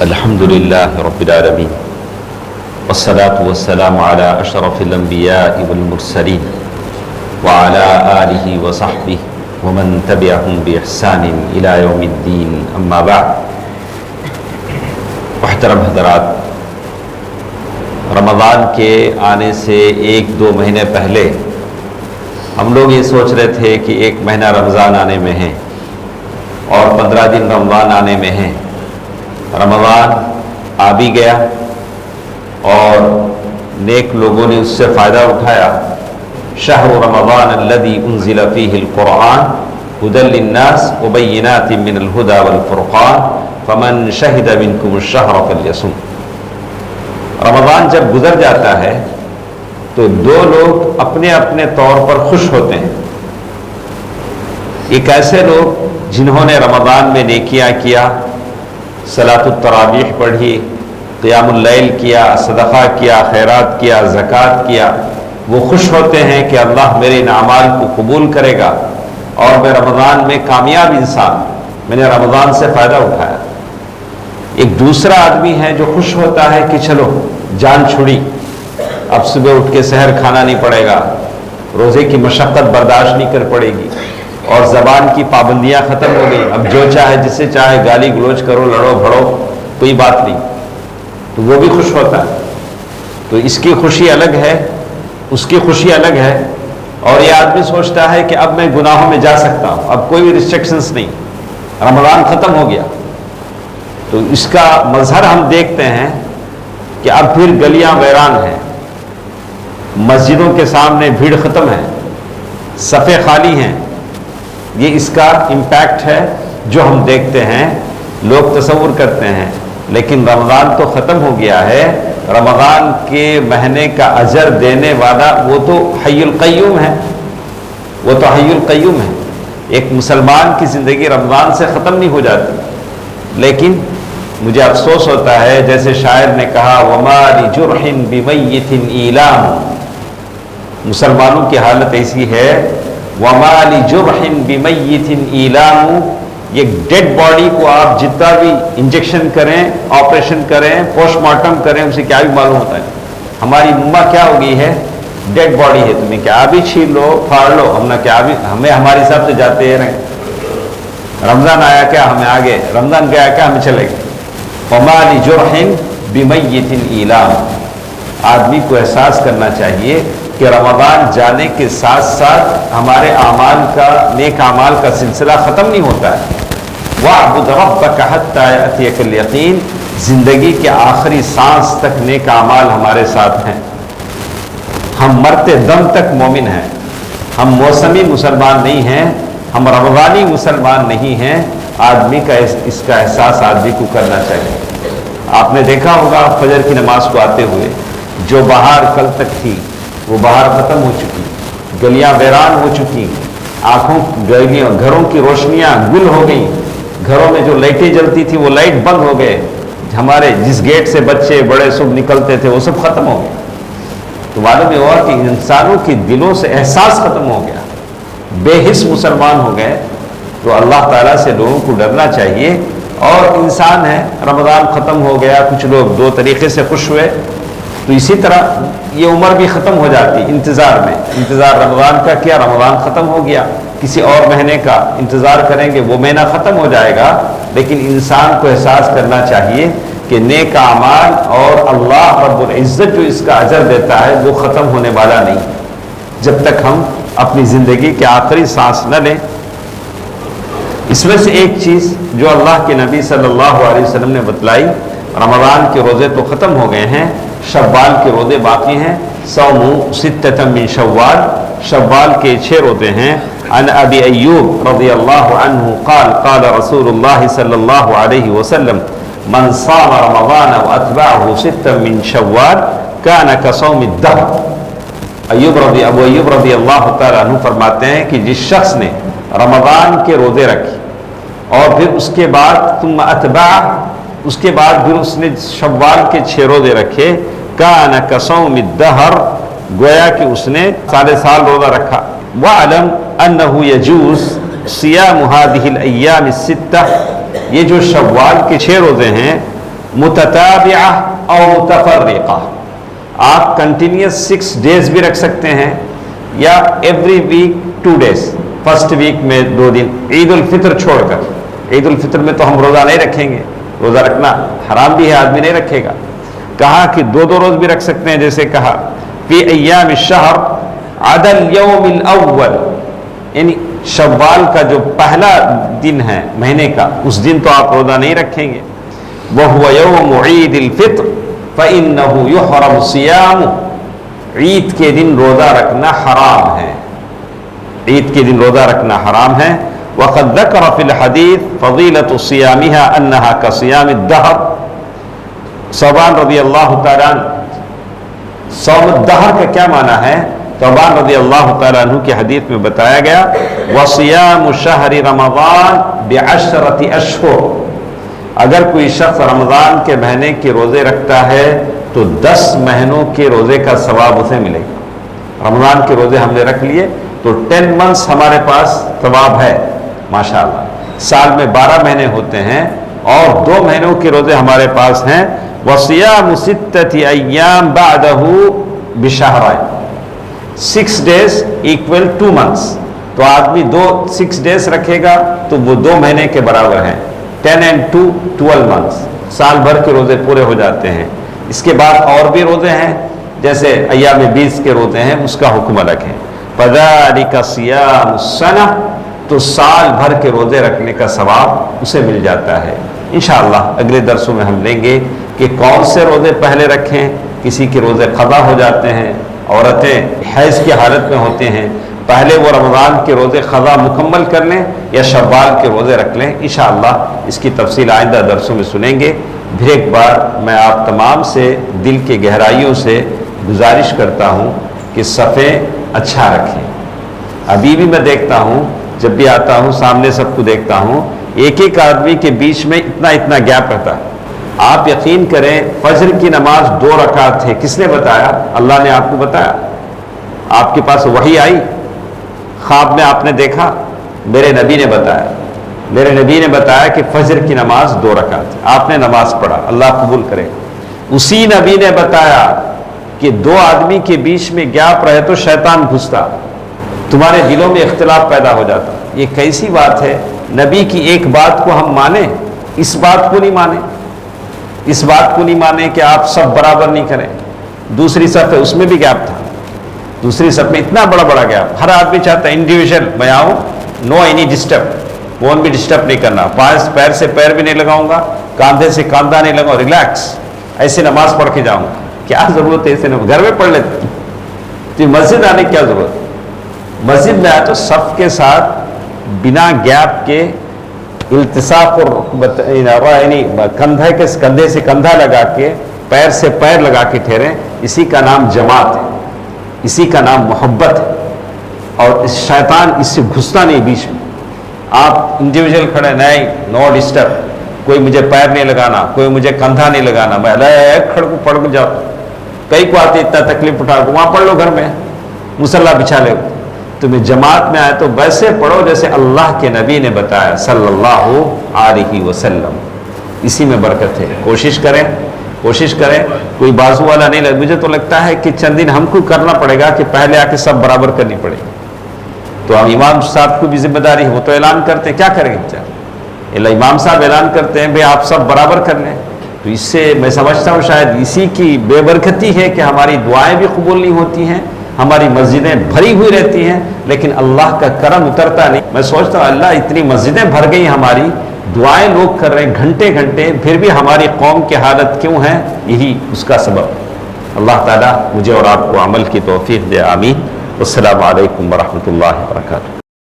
الحمد للہ رب العالمین والصلاة والسلام على اشرف الانبیاء والمرسلین وعلى آلہ وصحبہ ومن تبعہم بإحسان الى یوم الدین اما بعد۔ محترم حضرات، رمضان کے آنے سے 1-2 مہینے پہلے ہم لوگ یہ سوچ رہے تھے کہ 1 مہینہ رمضان آنے میں ہے اور 15 دن رمضان آنے میں ہیں۔ رمضان آ بھی گیا اور نیک لوگوں نے اس سے فائدہ اٹھایا۔ شہر رمضان الذی انزل فیہ القرآن ھدی للناس وبینات من الھدی والفرقان فمن شہد منکم الشہر فلیصم۔ رمضان جب گزر جاتا ہے تو 2 لوگ اپنے اپنے طور پر خوش ہوتے ہیں۔ ایک ایسے لوگ جنہوں نے رمضان میں نیکیاں کیا، صلاۃ التراویح پڑھی، قیام اللیل کیا، صدقہ کیا، خیرات کیا، زکوٰۃ کیا، وہ خوش ہوتے ہیں کہ اللہ میرے ان اعمال کو قبول کرے گا اور میں رمضان میں کامیاب انسان، میں نے رمضان سے فائدہ اٹھایا۔ ایک دوسرا آدمی ہے جو خوش ہوتا ہے کہ چلو جان چھڑی، اب صبح اٹھ کے سحر کھانا نہیں پڑے گا، روزے کی مشقت برداشت نہیں کر پڑے گی اور زبان کی پابندیاں ختم ہو گئی، اب جو چاہے جسے چاہے گالی گلوچ کرو، لڑو بھڑو، کوئی بات نہیں، تو وہ بھی خوش ہوتا ہے۔ تو اس کی خوشی الگ ہے، اس کی خوشی الگ ہے، اور یہ آدمی سوچتا ہے کہ اب میں گناہوں میں جا سکتا ہوں، اب کوئی بھی ریسٹرکشنز نہیں، رمضان ختم ہو گیا۔ تو اس کا مظہر ہم دیکھتے ہیں کہ اب پھر گلیاں ویران ہیں، مسجدوں کے سامنے بھیڑ ختم ہے، صفیں خالی ہیں۔ یہ اس کا امپیکٹ ہے جو ہم دیکھتے ہیں، لوگ تصور کرتے ہیں، لیکن رمضان تو ختم ہو گیا ہے۔ رمضان کے مہینے کا اجر دینے والا وہ تو حی القیوم ہے، وہ تو حی القیوم ہے۔ ایک مسلمان کی زندگی رمضان سے ختم نہیں ہو جاتی، لیکن مجھے افسوس ہوتا ہے، جیسے شاعر نے کہا وَمَا لِجُرْحٍ بِمَيِّتٍ إِيلَامٌ، مسلمانوں کی حالت ایسی ہے وَمَا لِجُرْحٍ بِمَيِّتٍ إِيلَامُ، یہ ڈیڈ باڈی کو آپ جتنا بھی انجیکشن کریں، آپریشن کریں، پوسٹ مارٹم کریں، اسے کیا بھی معلوم ہوتا ہے۔ ہماری مما کیا ہو گئی ہے؟ ڈیڈ باڈی ہے، تمہیں کیا بھی چھین لو، پھاڑ لو، ہمیں ہمارے حساب سے جاتے رہیں۔ رمضان آیا کیا ہمیں آگے، رمضان گیا کیا ہمیں چلے گئے۔ وَمَا لِجُرْحٍ بِمَيِّتٍ إِيلَامٌ، آدمی کو احساس کرنا چاہیے کہ رمضان جانے کے ساتھ ساتھ ہمارے اعمال کا، نیک اعمال کا سلسلہ ختم نہیں ہوتا ہے۔ وَاعْبُدْ رَبَّكَ حَتَّى يَأْتِيَكَ الْيَقِينُ، زندگی کے آخری سانس تک نیک اعمال ہمارے ساتھ ہیں۔ ہم مرتے دم تک مومن ہیں، ہم موسمی مسلمان نہیں ہیں، ہم رمضانی مسلمان نہیں ہیں۔ آدمی کا اس کا احساس آدمی کو کرنا چاہیے۔ آپ نے دیکھا ہوگا فجر کی نماز کو آتے ہوئے، جو بہار کل تک تھی وہ بہار ختم ہو چکی، گلیاں ویران ہو چکی، گھروں کی روشنیاں گل ہو گئیں، گھروں میں جو لائٹیں جلتی تھی وہ لائٹ بند ہو گئے، ہمارے جس گیٹ سے بچے بڑے صبح نکلتے تھے وہ سب ختم ہو گئے۔ تو معلوم یہ ہوا کہ انسانوں کے دلوں سے احساس ختم ہو گیا، بے حس مسلمان ہو گئے۔ تو اللہ تعالیٰ سے لوگوں کو ڈرنا چاہیے، اور انسان ہے، رمضان ختم ہو گیا، کچھ لوگ 2 طریقے سے خوش ہوئے، تو اسی طرح یہ عمر بھی ختم ہو جاتی انتظار میں۔ انتظار رمضان کا کیا، رمضان ختم ہو گیا، کسی اور مہینے کا انتظار کریں گے، وہ مہینہ ختم ہو جائے گا۔ لیکن انسان کو احساس کرنا چاہیے کہ نیک اعمال اور اللہ رب العزت جو اس کا اجر دیتا ہے وہ ختم ہونے والا نہیں، جب تک ہم اپنی زندگی کے آخری سانس نہ لیں۔ اس میں سے ایک چیز جو اللہ کے نبی صلی اللہ علیہ وسلم نے بتلائی، رمضان کے روزے تو ختم ہو گئے ہیں، شوال کے روزے باقی ہیں۔ صوموا ستة من شوال، شوال کے 6 روزے ہیں۔ عن ابی ایوب رضی اللہ عنہ قال قال رسول اللہ صلی اللہ علیہ وسلم من صام رمضان واتبعه 6 من شوال كان كصوم الدهر۔ ابو ایوب رضی اللہ تعالیٰ عنہ فرماتے ہیں کہ جس شخص نے رمضان کے روزے رکھے اور پھر اس کے بعد ثم اتبع، اس کے بعد پھر اس نے شوال کے 6 روزے رکھے، کان کصوم الدہر، گویا کہ اس نے سارے سال روزہ رکھا۔ وَعْلَمْ أَنَّهُ يَجُوزُ صِيَامُ هَذِهِ الْأَيَّامِ السِّتَّةِ، یہ جو شوال کے 6 روزے ہیں متتابعہ اور متفرقہ. آپ کنٹینیوس 6 days بھی رکھ سکتے ہیں یا every week 2 days. First week میں 2 دن عید الفطر چھوڑ کر. عید الفطر میں تو ہم روزہ نہیں رکھیں گے, روزہ رکھنا حرام بھی ہے, آدمی نہیں رکھے گا. کہا کہ 2 روز بھی رکھ سکتے ہیں, جیسے کہا فی ایام الشہر عدا الیوم الاول, یعنی شوال کا جو پہلا دن ہے مہینے کا, اس دن تو آپ روزہ نہیں رکھیں گے. وَهُوَ يَوْمُ عِيدِ الْفِطْرِ فَإِنَّهُ يُحْرَمُ صِيَامُ, عید کے دن روزہ رکھنا حرام ہے, عید کے دن روزہ رکھنا حرام ہے. وَقَدْ ذَكَرَ فِي الْحَدِيثِ فَضِيلَةُ صِيَامِهَا أَنَّهَا كَصِيَامِ الدَّهْرِ. ثوبان رضی اللہ تعالیٰ عنہ, صوم الدہر کا کیا معنی ہے؟ ثوبان رضی اللہ تعالیٰ عنہ کی حدیث میں بتایا گیا وَصِيَامُ شَهْرِ رَمَضَانَ بِعَشْرَةِ أَشْهُرٍ, اگر کوئی شخص رمضان کے مہینے کے روزے رکھتا ہے تو 10 مہینوں کے روزے کا ثواب اسے ملے گا. رمضان کے روزے ہم نے رکھ لیے تو 10 months ہمارے پاس ثواب ہے ماشاءاللہ. سال میں 12 مہینے ہوتے ہیں اور 2 مہینوں کے روزے ہمارے پاس ہیں. وَصِيَامُ 6 أَيَّامٍ بَعْدَهُ بِشَهْرَيْنِ, 6 days equal 2 months. تو آدمی 6 days رکھے گا تو وہ 2 مہینے کے برابر ہیں. 10 and 2 12 months, سال بھر کے روزے پورے ہو جاتے ہیں. اس کے بعد اور بھی روزے ہیں, جیسے ایام 20 کے روزے ہیں, اس کا حکم الگ ہے. فَذَلِكَ صِيَامُ السَّنَةِ, تو سال بھر کے روزے رکھنے کا ثواب اسے مل جاتا ہے. انشاءاللہ اگلے درسوں میں ہم لیں گے کہ کون سے روزے پہلے رکھیں. کسی کے روزے قضا ہو جاتے ہیں, عورتیں حیض کی حالت میں ہوتے ہیں, پہلے وہ رمضان کے روزے قضا مکمل کر لیں یا شوال کے روزے رکھ لیں. انشاءاللہ اس کی تفصیل آئندہ درسوں میں سنیں گے. پھر ایک بار میں آپ تمام سے دل کے گہرائیوں سے گزارش کرتا ہوں کہ صفیں اچھا رکھیں. ابھی بھی میں دیکھتا ہوں, جب بھی آتا ہوں سامنے سب کو دیکھتا ہوں, ایک آدمی کے بیچ میں اتنا گیپ رہتا ہے. آپ یقین کریں فجر کی نماز 2 رکعت ہے. کس نے بتایا؟ اللہ نے آپ کو بتایا. آپ کے پاس وحی آئی, خواب میں آپ نے دیکھا, میرے نبی نے بتایا. میرے نبی نے بتایا کہ فجر کی نماز 2 رکعت ہے. آپ نے نماز پڑھا, اللہ قبول کرے. اسی نبی نے بتایا کہ 2 آدمی کے بیچ میں گیپ رہے تو شیطان گھستا, تمہارے دلوں میں اختلاف پیدا ہو جاتا. یہ کیسی بات ہے؟ نبی کی ایک بات کو ہم مانیں, اس بات کو نہیں مانیں. اس بات کو نہیں مانیں کہ آپ سب برابر نہیں کریں. دوسری صف ہے, اس میں بھی گیپ تھا. دوسری صف میں اتنا بڑا گیپ. ہر آدمی چاہتا ہے انڈیویجول میں آؤں, نو اینی ڈسٹرب, فون بھی ڈسٹرب نہیں کرنا, پیر سے پیر بھی نہیں لگاؤں گا, کاندھے سے کاندھا نہیں لگاؤں, ریلیکس ایسے نماز پڑھ کے جاؤں گا. کیا ضرورت ہے ایسے نماز؟ گھر میں پڑھ لیتے. تو مسجد آنے کی کیا ضرورت؟ مسجد میں آئے تو صف کے ساتھ بنا گیپ کے التصاق اور یعنی کندھے سے کندھا لگا کے پیر سے پیر لگا کے ٹھہریں. اسی کا نام جماعت ہے, اسی کا نام محبت ہے. اور شیطان اس سے گھستا نہیں بیچ میں. آپ انڈیویجول کھڑے, نہیں, نو ڈسٹرب, کوئی مجھے پیر نہیں لگانا, کوئی مجھے کندھا نہیں لگانا, میں کھڑ کو پڑھ جاؤ. کئی کو آتے اتنا تکلیف اٹھا کو وہاں پڑھ لو, گھر میں مصلی بچھا لے. تمہیں جماعت میں آئے تو ویسے پڑھو جیسے اللہ کے نبی نے بتایا صلی اللہ علیہ وسلم. اسی میں برکت ہے. کوشش کریں. کوئی بازو والا نہیں لگ. مجھے تو لگتا ہے کہ چند دن ہم کو کرنا پڑے گا کہ پہلے آ کے سب برابر کرنی پڑے گی. تو ہم امام صاحب کو بھی ذمہ داری ہے, وہ تو اعلان کرتے ہیں, کیا کریں گے بیچارے؟ امام صاحب اعلان کرتے ہیں بھائی آپ سب برابر کر لیں. تو اس سے میں سمجھتا ہوں شاید اسی کی بے برکتی ہے کہ ہماری دعائیں بھی قبول نہیں ہوتی ہیں, ہماری مسجدیں بھری ہوئی رہتی ہیں لیکن اللہ کا کرم اترتا نہیں. میں سوچتا ہوں اللہ اتنی مسجدیں بھر گئی, ہماری دعائیں لوگ کر رہے ہیں گھنٹے, پھر بھی ہماری قوم کی حالت کیوں ہے؟ یہی اس کا سبب. اللہ تعالیٰ مجھے اور آپ کو عمل کی توفیق دے, آمین. السلام علیکم ورحمۃ اللہ وبرکاتہ.